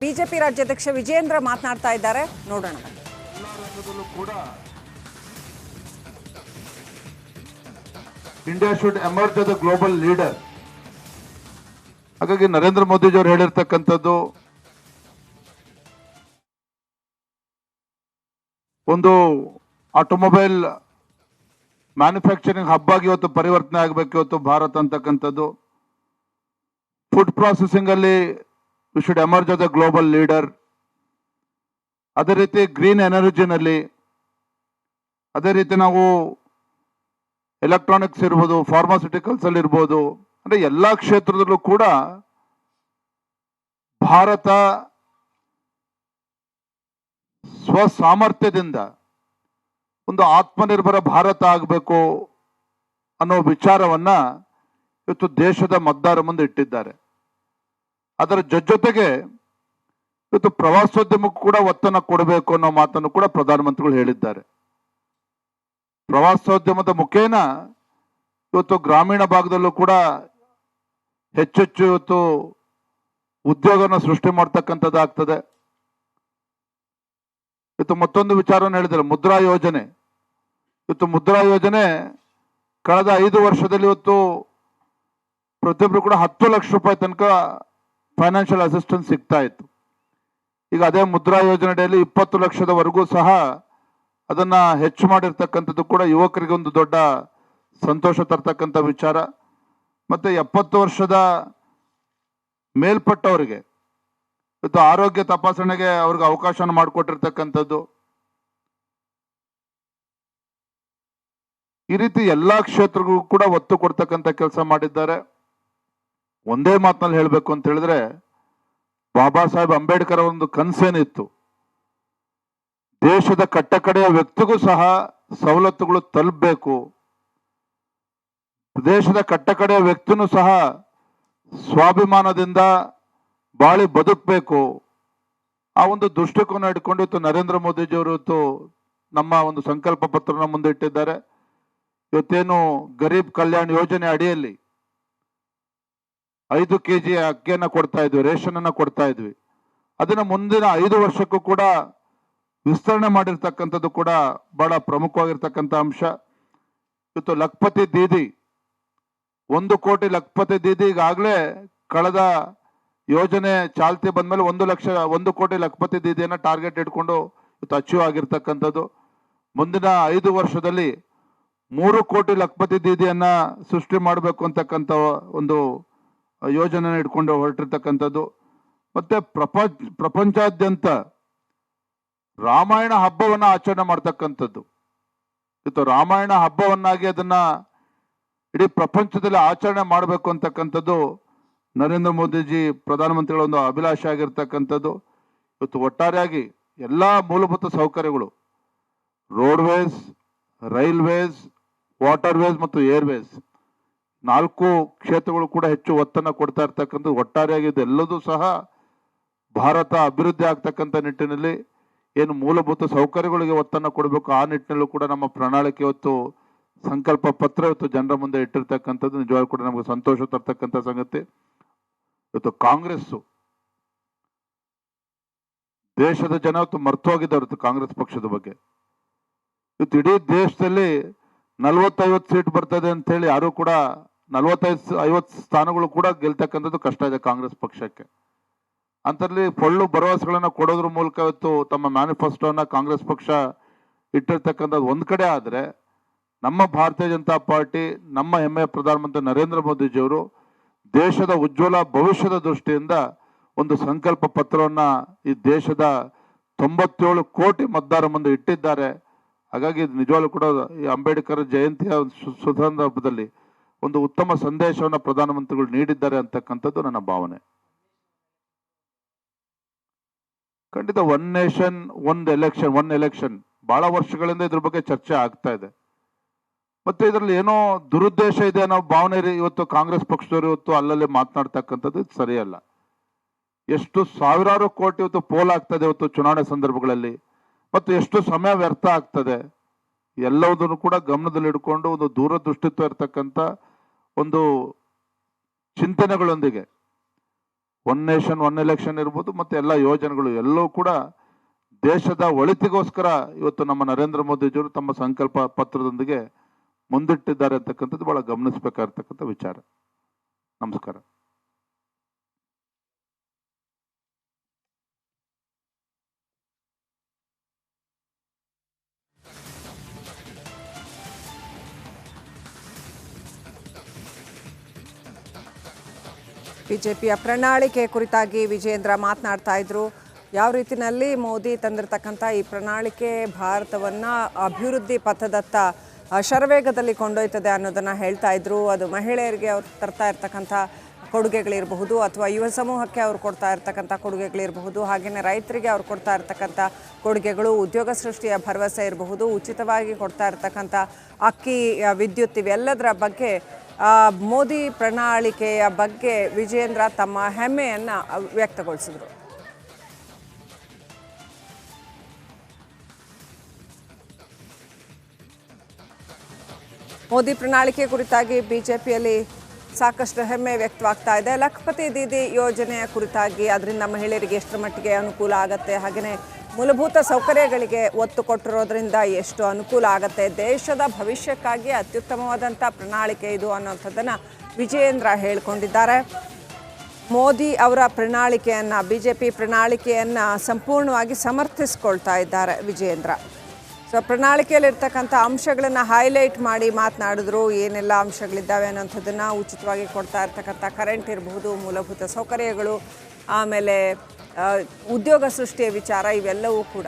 BJP ರಾಜ್ಯಾಧ್ಯಕ್ಷ ವಿಜಯೇಂದ್ರ ಮಾತನಾಡ್ತಾ ಇದ್ದಾರೆ, ನೋಡೋಣ. India should emerge as a global leader. ಹಾಗಾಗಿ ನರೇಂದ್ರ ಮೋದಿ ಅವರು ಹೇಳಿರ್ತಕ್ಕಂಥದ್ದು ಒಂದು ಆಟೋಮೊಬೈಲ್ ಮ್ಯಾನುಫ್ಯಾಕ್ಚರಿಂಗ್ ಹಬ್ ಆಗಿ ಇವತ್ತು ಪರಿವರ್ತನೆ ಆಗಬೇಕು ಇವತ್ತು ಭಾರತ ಅಂತಕ್ಕಂಥದ್ದು. ಫುಡ್ ಪ್ರಾಸೆಸಿಂಗ್ ಅಲ್ಲಿ we should emerge as a global leader. ಅದೇ ರೀತಿ ಗ್ರೀನ್ ಎನರ್ಜಿನಲ್ಲಿ, ಅದೇ ರೀತಿ ನಾವು ಎಲೆಕ್ಟ್ರಾನಿಕ್ಸ್ ಇರ್ಬೋದು, ಫಾರ್ಮಾಸ್ಯೂಟಿಕಲ್ಸ್ ಅಲ್ಲಿ ಇರ್ಬೋದು, ಅಂದ್ರೆ ಎಲ್ಲಾ ಕ್ಷೇತ್ರದಲ್ಲೂ ಕೂಡ ಭಾರತ ಸ್ವಸಾಮರ್ಥ್ಯದಿಂದ ಒಂದು ಆತ್ಮನಿರ್ಭರ ಭಾರತ ಆಗಬೇಕು ಅನ್ನೋ ವಿಚಾರವನ್ನ ಇವತ್ತು ದೇಶದ ಮತದಾರ ಮುಂದೆ ಇಟ್ಟಿದ್ದಾರೆ. ಅದರ ಜೊತೆಗೆ ಇವತ್ತು ಪ್ರವಾಸೋದ್ಯಮಕ್ಕೂ ಕೂಡ ಒತ್ತನ್ನು ಕೊಡಬೇಕು ಅನ್ನೋ ಮಾತನ್ನು ಕೂಡ ಪ್ರಧಾನಮಂತ್ರಿಗಳು ಹೇಳಿದ್ದಾರೆ. ಪ್ರವಾಸೋದ್ಯಮದ ಮುಖೇನ ಇವತ್ತು ಗ್ರಾಮೀಣ ಭಾಗದಲ್ಲೂ ಕೂಡ ಹೆಚ್ಚೆಚ್ಚು ಇವತ್ತು ಉದ್ಯೋಗನ ಸೃಷ್ಟಿ ಮಾಡ್ತಕ್ಕಂಥದ್ದಾಗ್ತದೆ. ಇವತ್ತು ಮತ್ತೊಂದು ವಿಚಾರವನ್ನು ಹೇಳಿದ್ದಾರೆ, ಮುದ್ರಾ ಯೋಜನೆ. ಇವತ್ತು ಮುದ್ರಾ ಯೋಜನೆ ಕಳೆದ 5 ವರ್ಷದಲ್ಲಿ ಇವತ್ತು ಪ್ರತಿಯೊಬ್ಬರು ಕೂಡ 10 ಲಕ್ಷ ರೂಪಾಯಿ ತನಕ ಫೈನಾನ್ಷಿಯಲ್ ಅಸಿಸ್ಟೆನ್ಸ್ ಸಿಗ್ತಾ ಇತ್ತು. ಈಗ ಅದೇ ಮುದ್ರಾ ಯೋಜನೆಯಲ್ಲಿ 20 ಲಕ್ಷದವರೆಗೂ ಸಹ ಅದನ್ನ ಹೆಚ್ಚು ಮಾಡಿರ್ತಕ್ಕಂಥದ್ದು ಕೂಡ ಯುವಕರಿಗೆ ಒಂದು ದೊಡ್ಡ ಸಂತೋಷ ತರ್ತಕ್ಕಂಥ ವಿಚಾರ. ಮತ್ತೆ 70 ವರ್ಷದ ಮೇಲ್ಪಟ್ಟವರಿಗೆ ಇವತ್ತು ಆರೋಗ್ಯ ತಪಾಸಣೆಗೆ ಅವ್ರಿಗೆ ಅವಕಾಶ ಮಾಡಿಕೊಟ್ಟಿರ್ತಕ್ಕಂಥದ್ದು. ಈ ರೀತಿ ಎಲ್ಲಾ ಕ್ಷೇತ್ರಗಳಿಗೂ ಕೂಡ ಒತ್ತು ಕೊಡ್ತಕ್ಕಂಥ ಕೆಲಸ ಮಾಡಿದ್ದಾರೆ. ಒಂದೇ ಮಾತಿನಲ್ಲಿ ಹೇಳಬೇಕು ಅಂತ ಹೇಳಿದ್ರೆ, ಬಾಬಾ ಸಾಹೇಬ್ ಅಂಬೇಡ್ಕರ್ ಒಂದು ಕನಸೇನಿತ್ತು, ದೇಶದ ಕಟ್ಟಕಡೆಯ ವ್ಯಕ್ತಿಗೂ ಸಹ ಸವಲತ್ತುಗಳು ತಲುಪಬೇಕು, ದೇಶದ ಕಟ್ಟಕಡೆಯ ವ್ಯಕ್ತಿನೂ ಸಹ ಸ್ವಾಭಿಮಾನದಿಂದ ಬಾಳಿ ಬದುಕಬೇಕು. ಆ ಒಂದು ದೃಷ್ಟಿಕೋನ ಇಟ್ಕೊಂಡು ಇವತ್ತು ನರೇಂದ್ರ ಮೋದಿಜಿಯವರು ಇವತ್ತು ನಮ್ಮ ಒಂದು ಸಂಕಲ್ಪ ಪತ್ರನ ಮುಂದೆ ಇಟ್ಟಿದ್ದಾರೆ. ಇವತ್ತೇನು ಗರೀಬ್ ಕಲ್ಯಾಣ್ ಯೋಜನೆ ಅಡಿಯಲ್ಲಿ 5 kg ಅಕ್ಕಿಯನ್ನ ಕೊಡ್ತಾ ಇದ್ವಿ, ರೇಷನ್ ಅನ್ನ ಕೊಡ್ತಾ ಇದ್ವಿ. ಅದನ್ನ ಮುಂದಿನ 5 ವರ್ಷಕ್ಕೂ ಕೂಡ ವಿಸ್ತರಣೆ ಮಾಡಿರ್ತಕ್ಕಂಥದ್ದು ಕೂಡ ಬಹಳ ಪ್ರಮುಖವಾಗಿರ್ತಕ್ಕಂಥ ಅಂಶ. ಇವತ್ತು ಲಖಪತಿ ದೀದಿ 1 ಕೋಟಿ ಲಖಪತಿ ದೀದಿ ಈಗಾಗಲೇ ಕಳೆದ ಯೋಜನೆ ಚಾಲ್ತಿ ಬಂದ್ಮೇಲೆ 1 ಕೋಟಿ ಲಖಪತಿ ದೀದಿಯನ್ನ ಟಾರ್ಗೆಟ್ ಇಟ್ಕೊಂಡು ಇವತ್ತು ಅಚೀವ್ ಆಗಿರ್ತಕ್ಕಂಥದ್ದು. ಮುಂದಿನ 5 ವರ್ಷದಲ್ಲಿ 3 ಕೋಟಿ ಲಖಪತಿ ದೀದಿಯನ್ನ ಸೃಷ್ಟಿ ಮಾಡಬೇಕು ಅಂತಕ್ಕಂಥ ಒಂದು ಯೋಜನೆ ಇಟ್ಕೊಂಡು ಹೊರಟಿರ್ತಕ್ಕಂಥದ್ದು. ಮತ್ತೆ ಪ್ರಪಂಚಾದ್ಯಂತ ರಾಮಾಯಣ ಹಬ್ಬವನ್ನ ಆಚರಣೆ ಮಾಡ್ತಕ್ಕಂಥದ್ದು. ಇವತ್ತು ರಾಮಾಯಣ ಹಬ್ಬವನ್ನಾಗಿ ಅದನ್ನ ಇಡೀ ಪ್ರಪಂಚದಲ್ಲಿ ಆಚರಣೆ ಮಾಡಬೇಕು ಅಂತಕ್ಕಂಥದ್ದು ನರೇಂದ್ರ ಮೋದಿಜಿ ಪ್ರಧಾನಮಂತ್ರಿಗಳ ಒಂದು ಅಭಿಲಾಷೆ ಆಗಿರ್ತಕ್ಕಂಥದ್ದು. ಇವತ್ತು ಒಟ್ಟಾರೆಯಾಗಿ ಎಲ್ಲಾ ಮೂಲಭೂತ ಸೌಕರ್ಯಗಳು, ರೋಡ್ವೇಸ್, ರೈಲ್ವೇಸ್, ವಾಟರ್ವೇಸ್ ಮತ್ತು ಏರ್ವೇಸ್ 4 ಕ್ಷೇತ್ರಗಳು ಕೂಡ ಹೆಚ್ಚು ಒತ್ತನ್ನು ಕೊಡ್ತಾ ಇರ್ತಕ್ಕಂಥದ್ದು. ಒಟ್ಟಾರೆಯಾಗಿ ಇದೆಲ್ಲದೂ ಸಹ ಭಾರತ ಅಭಿವೃದ್ಧಿ ಆಗ್ತಕ್ಕಂಥ ನಿಟ್ಟಿನಲ್ಲಿ ಏನು ಮೂಲಭೂತ ಸೌಕರ್ಯಗಳಿಗೆ ಒತ್ತನ್ನು ಕೊಡಬೇಕು, ಆ ನಿಟ್ಟಿನಲ್ಲೂ ಕೂಡ ನಮ್ಮ ಪ್ರಣಾಳಿಕೆ ಇವತ್ತು ಸಂಕಲ್ಪ ಪತ್ರ ಇವತ್ತು ಜನರ ಮುಂದೆ ಇಟ್ಟಿರ್ತಕ್ಕಂಥದ್ದು ನಿಜವಾಗ್ಲೂ ಕೂಡ ನಮಗೆ ಸಂತೋಷ ತರ್ತಕ್ಕಂಥ ಸಂಗತಿ. ಇವತ್ತು ಕಾಂಗ್ರೆಸ್ ದೇಶದ ಜನ ಇವತ್ತು ಮರ್ತೋಗಿದ್ದಾರೆ ಕಾಂಗ್ರೆಸ್ ಪಕ್ಷದ ಬಗ್ಗೆ. ಇವತ್ತು ಇಡೀ ದೇಶದಲ್ಲಿ 40-50 ಸೀಟ್ ಬರ್ತದೆ ಅಂತ ಹೇಳಿ ಯಾರು ಕೂಡ 45-50 ಸ್ಥಾನಗಳು ಕೂಡ ಗೆಲ್ತಕ್ಕಂಥದ್ದು ಕಷ್ಟ ಇದೆ ಕಾಂಗ್ರೆಸ್ ಪಕ್ಷಕ್ಕೆ. ಅಂತಲ್ಲಿ ಪೊಳ್ಳು ಭರವಸೆಗಳನ್ನ ಕೊಡೋದ್ರ ಮೂಲಕ ಇವತ್ತು ತಮ್ಮ ಮ್ಯಾನಿಫೆಸ್ಟೋನ ಕಾಂಗ್ರೆಸ್ ಪಕ್ಷ ಇಟ್ಟಿರ್ತಕ್ಕಂಥದ್ದು ಒಂದ್ ಕಡೆ ಆದ್ರೆ, ನಮ್ಮ ಭಾರತೀಯ ಜನತಾ ಪಾರ್ಟಿ, ನಮ್ಮ ಹೆಮ್ಮೆಯ ಪ್ರಧಾನಮಂತ್ರಿ ನರೇಂದ್ರ ಮೋದಿಜಿಯವರು ದೇಶದ ಉಜ್ವಲ ಭವಿಷ್ಯದ ದೃಷ್ಟಿಯಿಂದ ಒಂದು ಸಂಕಲ್ಪ ಪತ್ರವನ್ನ ಈ ದೇಶದ 97 ಕೋಟಿ ಮತದಾರ ಮುಂದೆ ಇಟ್ಟಿದ್ದಾರೆ. ಹಾಗಾಗಿ ನಿಜವಾಗ್ಲೂ ಕೂಡ ಈ ಅಂಬೇಡ್ಕರ್ ಜಯಂತಿಯ ಸಂದರ್ಭದಲ್ಲಿ ಒಂದು ಉತ್ತಮ ಸಂದೇಶವನ್ನು ಪ್ರಧಾನಮಂತ್ರಿಗಳು ನೀಡಿದ್ದಾರೆ ಅಂತಕ್ಕಂಥದ್ದು ನನ್ನ ಭಾವನೆ. ಖಂಡಿತ ಒನ್ ನೇಷನ್ ಒನ್ ಎಲೆಕ್ಷನ್ ಬಹಳ ವರ್ಷಗಳಿಂದ ಇದ್ರ ಬಗ್ಗೆ ಚರ್ಚೆ ಆಗ್ತಾ ಇದೆ. ಮತ್ತೆ ಇದರಲ್ಲಿ ಏನೋ ದುರುದ್ದೇಶ ಇದೆ ಅನ್ನೋ ಭಾವನೆ ಇವತ್ತು ಕಾಂಗ್ರೆಸ್ ಪಕ್ಷದವರು ಇವತ್ತು ಅಲ್ಲಲ್ಲಿ ಮಾತನಾಡ್ತಕ್ಕಂಥದ್ದು ಸರಿಯಲ್ಲ. ಎಷ್ಟು ಸಾವಿರಾರು ಕೋಟಿ ಇವತ್ತು ಪೋಲ್ ಆಗ್ತದೆ ಇವತ್ತು ಚುನಾವಣೆ ಸಂದರ್ಭಗಳಲ್ಲಿ, ಮತ್ತು ಎಷ್ಟು ಸಮಯ ವ್ಯರ್ಥ ಆಗ್ತದೆ, ಎಲ್ಲವುದನ್ನು ಕೂಡ ಗಮನದಲ್ಲಿ ಇಟ್ಕೊಂಡು ಒಂದು ದೂರದೃಷ್ಟಿತ್ವ ಇರತಕ್ಕಂಥ ಒಂದು ಚಿಂತನೆಗಳೊಂದಿಗೆ ಒನ್ ನೇಷನ್ ಒನ್ ಎಲೆಕ್ಷನ್ ಇರ್ಬೋದು, ಮತ್ತು ಎಲ್ಲ ಯೋಜನೆಗಳು ಎಲ್ಲವೂ ಕೂಡ ದೇಶದ ಒಳಿತಿಗೋಸ್ಕರ ಇವತ್ತು ನಮ್ಮ ನರೇಂದ್ರ ಮೋದಿಜಿಯವರು ತಮ್ಮ ಸಂಕಲ್ಪ ಪತ್ರದೊಂದಿಗೆ ಮುಂದಿಟ್ಟಿದ್ದಾರೆ ಅಂತಕ್ಕಂಥದ್ದು ಬಹಳ ಗಮನಿಸಬೇಕಾಗಿರ್ತಕ್ಕಂಥ ವಿಚಾರ. ನಮಸ್ಕಾರ. ಬಿಜೆಪಿಯ ಪ್ರಣಾಳಿಕೆ ಕುರಿತಾಗಿ ವಿಜೇಂದ್ರ ಮಾತನಾಡ್ತಾ ಇದ್ರು. ಯಾವ ರೀತಿಯಲ್ಲಿ ಮೋದಿ ತಂದಿರತಕ್ಕಂಥ ಈ ಪ್ರಣಾಳಿಕೆ ಭಾರತವನ್ನು ಅಭಿವೃದ್ಧಿ ಪಥದತ್ತ ಶರವೇಗದಲ್ಲಿ ಕೊಂಡೊಯ್ತದೆ ಅನ್ನೋದನ್ನು ಹೇಳ್ತಾ ಇದ್ರು. ಅದು ಮಹಿಳೆಯರಿಗೆ ಅವ್ರು ತರ್ತಾ ಇರ್ತಕ್ಕಂಥ ಕೊಡುಗೆಗಳಿರಬಹುದು, ಅಥವಾ ಯುವ ಸಮೂಹಕ್ಕೆ ಅವ್ರು ಕೊಡ್ತಾ ಇರ್ತಕ್ಕಂಥ ಕೊಡುಗೆಗಳಿರಬಹುದು, ಹಾಗೆಯೇ ರೈತರಿಗೆ ಅವ್ರು ಕೊಡ್ತಾ ಇರ್ತಕ್ಕಂಥ ಕೊಡುಗೆಗಳು, ಉದ್ಯೋಗ ಸೃಷ್ಟಿಯ ಭರವಸೆ ಇರಬಹುದು, ಉಚಿತವಾಗಿ ಕೊಡ್ತಾ ಇರ್ತಕ್ಕಂಥ ಅಕ್ಕಿ, ವಿದ್ಯುತ್, ಇವೆಲ್ಲದರ ಬಗ್ಗೆ ಮೋದಿ ಪ್ರಣಾಳಿಕೆಯ ಬಗ್ಗೆ ವಿಜೇಂದ್ರ ತಮ್ಮ ಹೆಮ್ಮೆಯನ್ನು ವ್ಯಕ್ತಗೊಳಿಸಿದರು. ಮೋದಿ ಪ್ರಣಾಳಿಕೆ ಕುರಿತಾಗಿ ಬಿಜೆಪಿಯಲ್ಲಿ ಸಾಕಷ್ಟು ಹೆಮ್ಮೆ ವ್ಯಕ್ತವಾಗ್ತಾ ಇದೆ. ಲಖಪತಿ ದೀದಿ ಯೋಜನೆಯ ಕುರಿತಾಗಿ ಅದರಿಂದ ಮಹಿಳೆಯರಿಗೆ ಎಷ್ಟರ ಮಟ್ಟಿಗೆ ಅನುಕೂಲ ಆಗುತ್ತೆ, ಹಾಗೆಯೇ ಮೂಲಭೂತ ಸೌಕರ್ಯಗಳಿಗೆ ಒತ್ತು ಕೊಟ್ಟಿರೋದ್ರಿಂದ ಎಷ್ಟು ಅನುಕೂಲ ಆಗುತ್ತೆ, ದೇಶದ ಭವಿಷ್ಯಕ್ಕಾಗಿ ಅತ್ಯುತ್ತಮವಾದಂಥ ಪ್ರಣಾಳಿಕೆ ಇದು ಅನ್ನೋಂಥದ್ದನ್ನು ವಿಜೇಂದ್ರ ಹೇಳಿಕೊಂಡಿದ್ದಾರೆ. ಮೋದಿ ಅವರ ಪ್ರಣಾಳಿಕೆಯನ್ನು, ಬಿಜೆಪಿ ಪ್ರಣಾಳಿಕೆಯನ್ನು ಸಂಪೂರ್ಣವಾಗಿ ಸಮರ್ಥಿಸ್ಕೊಳ್ತಾ ಇದ್ದಾರೆ ವಿಜೇಂದ್ರ. ಸೊ ಪ್ರಣಾಳಿಕೆಯಲ್ಲಿರ್ತಕ್ಕಂಥ ಅಂಶಗಳನ್ನು ಹೈಲೈಟ್ ಮಾಡಿ ಮಾತನಾಡಿದ್ರು. ಏನೆಲ್ಲ ಅಂಶಗಳಿದ್ದಾವೆ ಅನ್ನೋಂಥದ್ದನ್ನು, ಉಚಿತವಾಗಿ ಕೊಡ್ತಾ ಇರ್ತಕ್ಕಂಥ ಕರೆಂಟ್ ಇರಬಹುದು, ಮೂಲಭೂತ ಸೌಕರ್ಯಗಳು, ಆಮೇಲೆ ಉದ್ಯೋಗ ಸೃಷ್ಟಿಯ ವಿಚಾರ, ಇವೆಲ್ಲವೂ ಕೂಡ